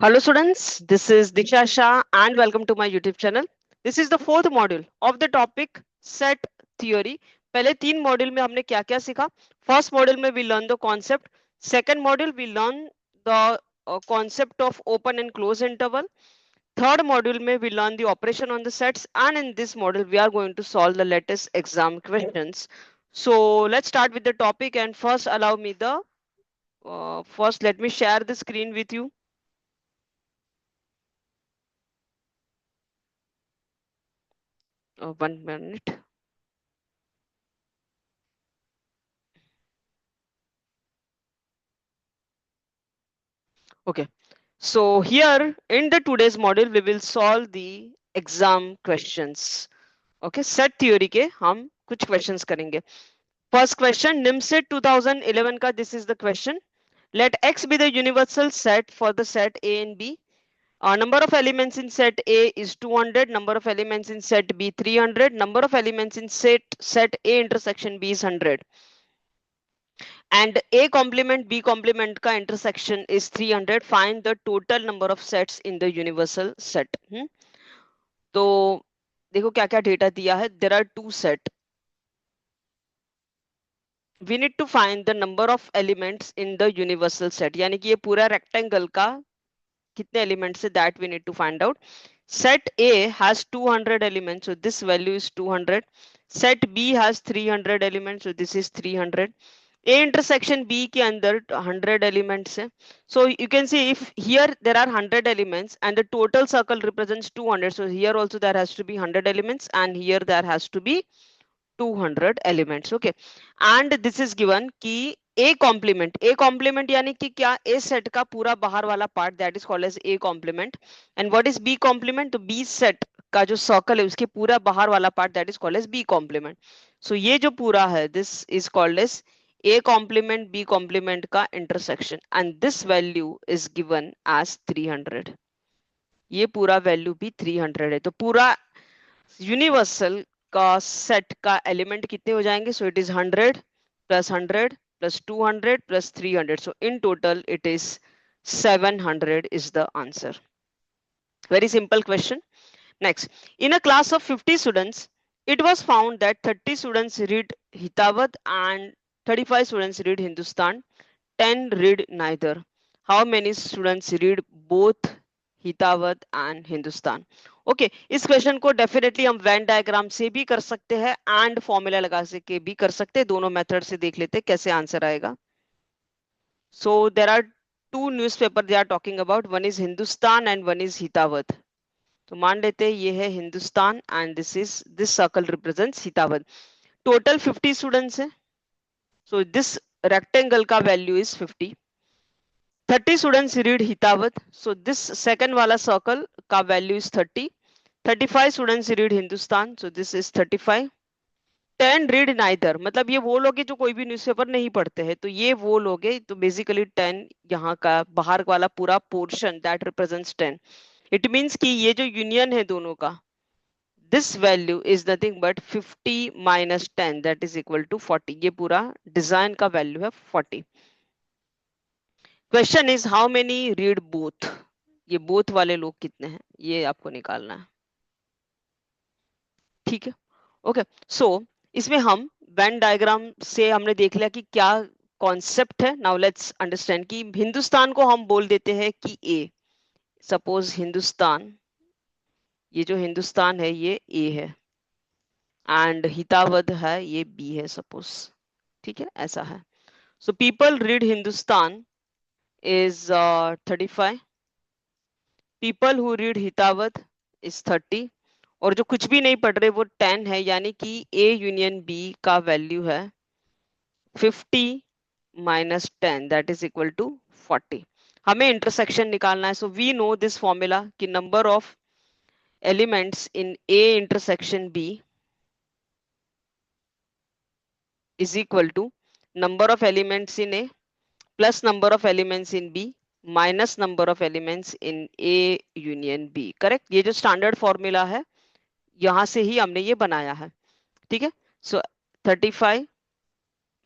Hello students, this is Diksha Shah and welcome to my YouTube channel. This is the fourth module of the topic set theory. पहले तीन module में हमने क्या क्या सीखा. First module में we learn the concept. Second module we learn the concept of open and close interval. Third module में we learn the operation on the sets, and in this module we are going to solve the latest exam questions. So let's start with the topic, and first allow me the first let me share the screen with you. One minute. Okay, so here in the today's module we will solve the exam questions. Okay, set theory के हम कुछ questions करेंगे. First question, NIMSET 2011 का this is the question. Let X be the universal set for the set A and B. Number of elements in set A is 200, number of elements in set B 300, number of elements in set A intersection B is 100. And A complement B complement का intersection is 300. Find the total number of sets in the universal set. तो देखो क्या क्या data दिया है. There are two set. We need to find the number of elements in the universal set. यानी कि ये पूरा rectangle का कितने elements है that we need to find out. Set A has 200 elements, so this value is 200. Set B has 300 elements, so this is 300. A intersection B के अंदर 100 elements है. So you can see if here there are 100 elements and the total circle represents 200. So here also there has to be 100 elements and here there has to be 200 elements. Okay. And this is given कि A complement यानी कि क्या A set का पूरा बाहर वाला part that is called as A complement. And what is B complement? तो B set का जो circle है उसके पूरा बाहर वाला part that is called as B complement. So ये जो पूरा है this is called as A complement B complement का intersection and this value is given as 300. ये पूरा value भी 300 है. तो पूरा universal का set का element कितने हो जाएंगे? So it is 100 plus 100 plus 200 plus 300. So in total it is 700 is the answer. Very simple question. Next, in a class of 50 students, it was found that 30 students read Hitavad and 35 students read Hindustan, 10 read neither. How many students read both Hitavad and Hindustan? Okay इस question को definitely हम Venn diagram से भी कर सकते हैं and formula लगा के भी कर सकते हैं. दोनों मेथड से देख लेते हैं कैसे आंसर आएगा. So there are two newspaper they are talking about. One is Hindustan and one is Hitavada. तो मान लेते हैं ये है Hindustan and this circle represents Hitavada. Total 50 students है. सो दिस रेक्टेंगल का value is 50. 30 students read Hitawat. So this second वाला circle का value is 30. 35 students read Hindustan. So this is 35. 10 read neither. मतलब ये वो लोग हैं जो कोई भी न्यूज़पेपर नहीं पढ़ते हैं. तो ये वो लोग हैं. तो basically 10 यहाँ का बाहर वाला पूरा portion that represents 10. It means कि ये जो union है दोनों का, this value is nothing but 50 minus 10 that is equal to 40. ये पूरा design का value है 40. Question is how many read both. ये बोथ वाले लोग कितने हैं ये आपको निकालना है. ठीक है. ओके सो इसमें हम वेन डायग्राम से हमने देख लिया कि क्या कॉन्सेप्ट है. नाउ लेट्स अंडरस्टैंड कि हिंदुस्तान को हम बोल देते हैं कि ए. सपोज हिंदुस्तान, ये जो हिंदुस्तान है ये ए है एंड हितावद है ये बी है सपोज. ठीक है ऐसा है. So people read Hindustan is 35. People who read Hitawat is 30. और जो कुछ भी नहीं पढ़ रहे वो 10 है. यानी कि A यूनियन B का वैल्यू है 50 minus 10 that is equal to 40. हमें इंटरसेक्शन निकालना है. So we know this formula कि number of elements in A intersection B is equal to number of elements in A plus number of elements in B minus number of elements in A union B. Correct. ये जो standard formula है यहां से ही हमने ये बनाया है. ठीक है. सो 35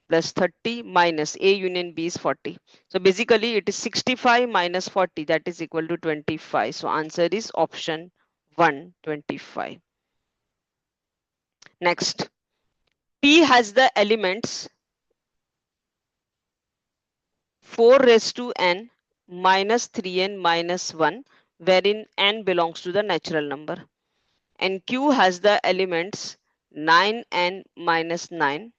plus 30 minus A union B is 40. So basically it is 65 minus 40, that is equal to 25. So answer is option 1, 25. Next, P has the elements 4 raised to n minus 3n minus 1, wherein n belongs to the natural number. And Q has the elements 9n minus 9,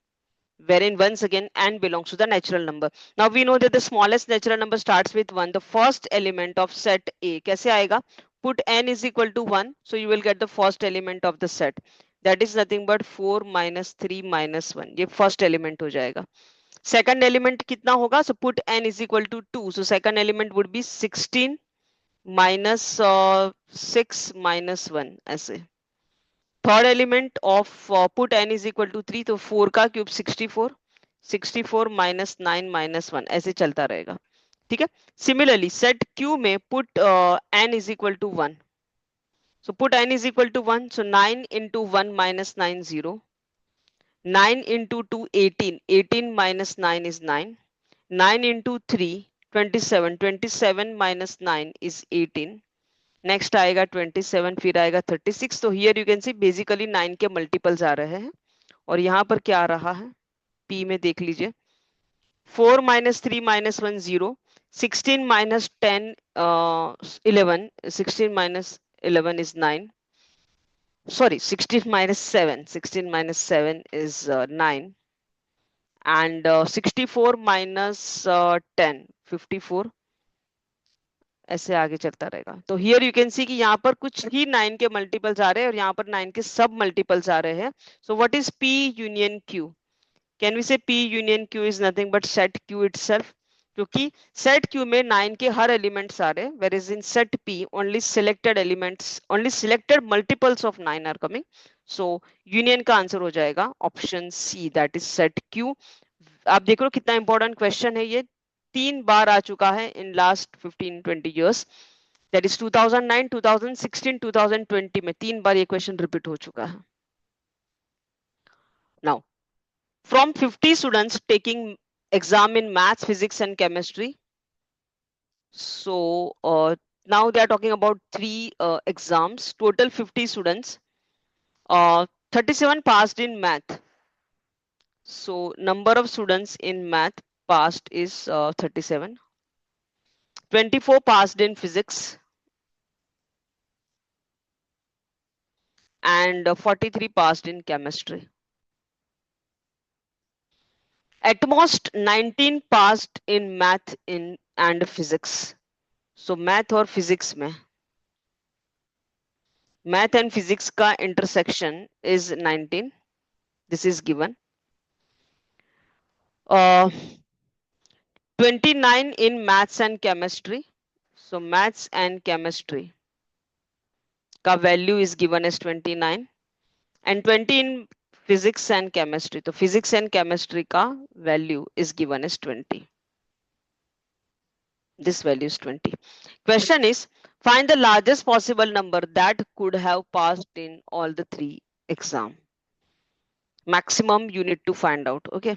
wherein once again n belongs to the natural number. Now we know that the smallest natural number starts with 1. The first element of set A कैसे आएगा? Put n is equal to 1, so you will get the first element of the set. That is nothing but 4 minus 3 minus 1. ये first element हो जाएगा. Second element कितना होगा? So put n is equal to 2. So second element would be 16 minus 6 minus 1 ऐसे. Third element of put n is equal to 3, तो 4 का cube 64, 64 minus 9 minus 1 ऐसे चलता रहेगा. ठीक है. सिमिलरली सेट q में put n is equal to 1. So put n is equal to 1, so 9 into 1 minus 9 0, 9 into 2 18, 18 minus 9 is 9, 9 into 3 27, 27 minus 9 is 18. Next आएगा 27, फिर आएगा 36. तो here you can see basically 9 के मल्टीपल्स आ रहे हैं. और यहाँ पर क्या आ रहा है? P में देख लीजिए. 4 minus 3 minus 1 0, 16 minus 10 11, 16 minus 11 is 9. Sorry, 16 minus 7, 16 minus 7 is 9. And 64 minus 10, 54. ऐसे आगे चलता रहेगा. तो हियर यू कैन सी कि यहाँ पर कुछ ही 9 के मल्टीपल्स आ रहे हैं और यहाँ पर 9 के सब मल्टीपल्स आ रहे हैं. So what is P union Q? Can we say P union Q is nothing but set Q itself, क्योंकि सेट Q में 9 के हर एलिमेंट्स आ रहे हैं, where is in set P only selected elements, only selected multiples of 9 are coming. So union का answer हो जाएगा option C, that is set Q. आप देख लो कितना इंपॉर्टेंट क्वेश्चन है ये. 3 बार आ चुका है in last 15-20 years. That is 2009, 2016, 2020 में 3 बार ये क्वेश्चन रिपीट हो चुका है. Now from 50 students taking exam in maths, physics and chemistry, so now they are talking about 3 exams. Total 50 students, 37 passed in math. So number of students in math passed is 37. 24 passed in physics and 43 passed in chemistry. At most 19 passed in math in and physics. So math और physics में, math and physics का intersection is 19. This is given. 29 in maths and chemistry. So maths and chemistry का value is given as 29 and 20 in physics and chemistry. तो physics and chemistry का value is given as 20. This value is 20. Question is, find the largest possible number that could have passed in all the 3 exam. Maximum you need to find out. Okay.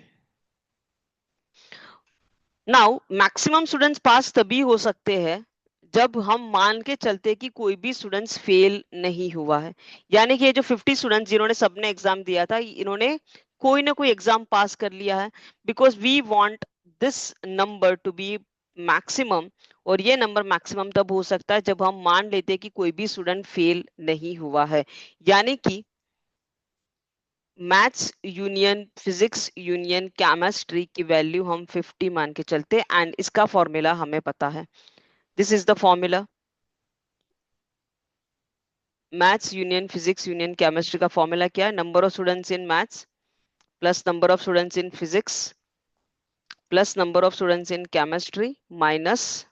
Now maximum students pass तभी हो सकते हैं जब हम मान के चलते कि कोई भी स्टूडेंट्स फेल नहीं हुआ है. यानी कि ये जो 50 स्टूडेंट्स जिन्होंने सबने एग्जाम दिया था, इन्होंने कोई ना कोई एग्जाम पास कर लिया है, because we want this number to be maximum. और ये नंबर मैक्सिमम तब हो सकता है जब हम मान लेते हैं कि कोई भी स्टूडेंट फेल नहीं हुआ है. यानी कि maths union physics union chemistry की वैल्यू हम 50 मान के चलते, एंड इसका फॉर्मूला हमें पता है. This is the formula. Maths union physics union chemistry का फॉर्मूला क्या है? Number of students in maths plus number of students in physics plus number of students in chemistry minus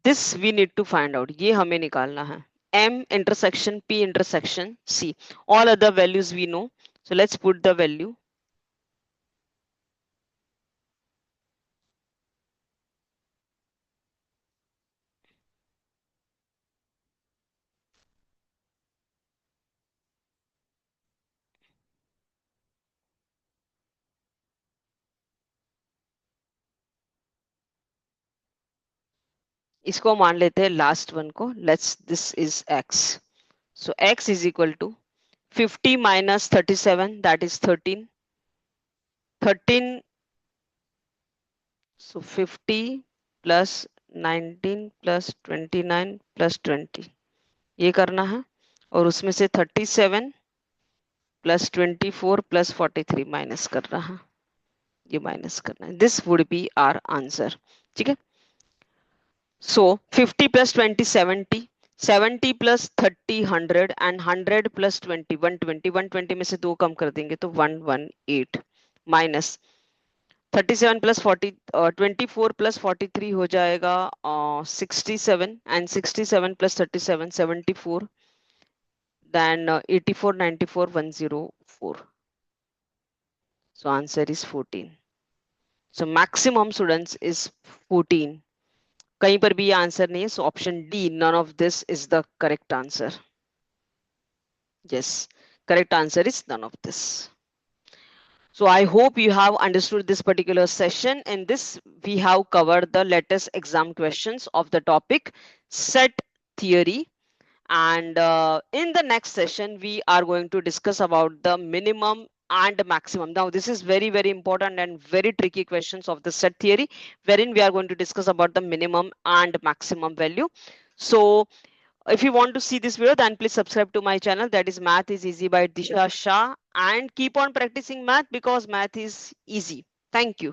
this we need to find out. ये हमें निकालना है. M intersection P intersection C. All other values we know. So let's put the value. इसको मान लेते हैं last one को. Let's this is x. So x is equal to 50 minus 37, that is 13. 13. So 50 plus 19 plus 29 plus 20 ये करना है. और उसमें से 37 plus 24 plus 43 माइनस करना है. ये माइनस करना है. This would be our answer. ठीक है. So 50 plus 20 70, 70 plus 30 100 and 100 plus 20 120. 120 में से 2 कम कर देंगे तो 118 माइनस 37 plus 40 24 plus 43 हो जाएगा 67 and 67 plus 37 74, then 84 94 104. So answer is 14. So maximum students is 14. कहीं पर भी ये आंसर नहीं है. So option D, none of this is the correct answer. Yes, correct answer is none of this. So I hope you have understood this particular session. In this, we have covered the latest exam questions of the topic set theory. And in the next session, we are going to discuss about the minimum and maximum. Now, this is very, very important and very tricky questions of the set theory, wherein we are going to discuss about the minimum and maximum value. So if you want to see this video, then please subscribe to my channel. That is Math is Easy by Disha Shah. And keep on practicing math because math is easy. Thank you.